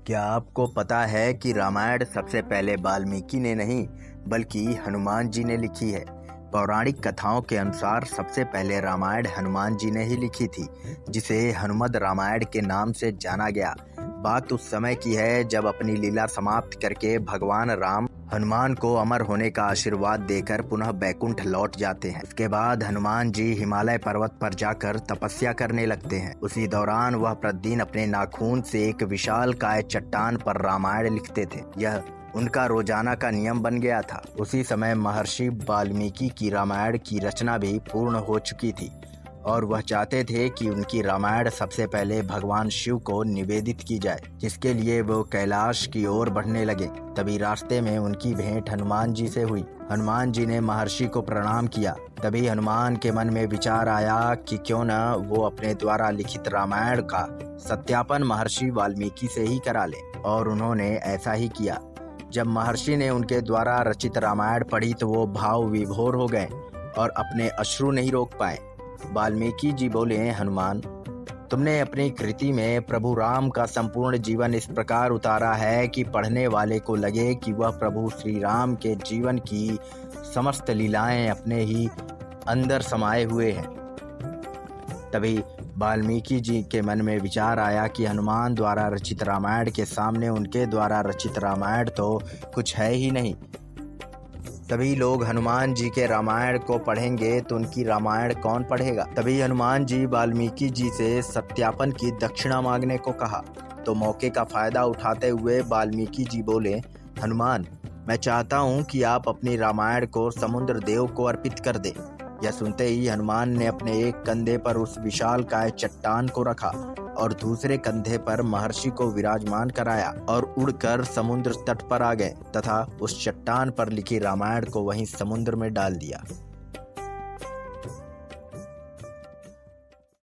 क्या आपको पता है कि रामायण सबसे पहले वाल्मीकि ने नहीं बल्कि हनुमान जी ने लिखी है। पौराणिक कथाओं के अनुसार सबसे पहले रामायण हनुमान जी ने ही लिखी थी, जिसे हनुमद रामायण के नाम से जाना गया। बात उस समय की है जब अपनी लीला समाप्त करके भगवान राम हनुमान को अमर होने का आशीर्वाद देकर पुनः बैकुंठ लौट जाते हैं। उसके बाद हनुमान जी हिमालय पर्वत पर जाकर तपस्या करने लगते हैं। उसी दौरान वह प्रतिदिन अपने नाखून से एक विशालकाय चट्टान पर रामायण लिखते थे। यह उनका रोजाना का नियम बन गया था। उसी समय महर्षि वाल्मीकि की रामायण की रचना भी पूर्ण हो चुकी थी और वह चाहते थे कि उनकी रामायण सबसे पहले भगवान शिव को निवेदित की जाए, जिसके लिए वो कैलाश की ओर बढ़ने लगे। तभी रास्ते में उनकी भेंट हनुमान जी से हुई। हनुमान जी ने महर्षि को प्रणाम किया। तभी हनुमान के मन में विचार आया कि क्यों न वो अपने द्वारा लिखित रामायण का सत्यापन महर्षि वाल्मीकि से ही करा ले, और उन्होंने ऐसा ही किया। जब महर्षि ने उनके द्वारा रचित रामायण पढ़ी तो वो भाव विभोर हो गए और अपने अश्रु नहीं रोक पाए। वाल्मीकि जी बोले, हनुमान, तुमने अपनी कृति में प्रभु राम का संपूर्ण जीवन इस प्रकार उतारा है कि पढ़ने वाले को लगे कि वह प्रभु श्री राम के जीवन की समस्त लीलाएं अपने ही अंदर समाये हुए हैं। तभी वाल्मीकि जी के मन में विचार आया कि हनुमान द्वारा रचित रामायण के सामने उनके द्वारा रचित रामायण तो कुछ है ही नहीं। सभी लोग हनुमान जी के रामायण को पढ़ेंगे तो उनकी रामायण कौन पढ़ेगा। तभी हनुमान जी वाल्मीकि जी से सत्यापन की दक्षिणा मांगने को कहा। तो मौके का फायदा उठाते हुए वाल्मीकि जी बोले, हनुमान, मैं चाहता हूँ कि आप अपनी रामायण को समुद्र देव को अर्पित कर दें। यह सुनते ही हनुमान ने अपने एक कंधे पर उस विशालकाय चट्टान को रखा और दूसरे कंधे पर महर्षि को विराजमान कराया और उड़कर समुद्र तट पर आ गए तथा उस चट्टान पर लिखी रामायण को वहीं समुद्र में डाल दिया।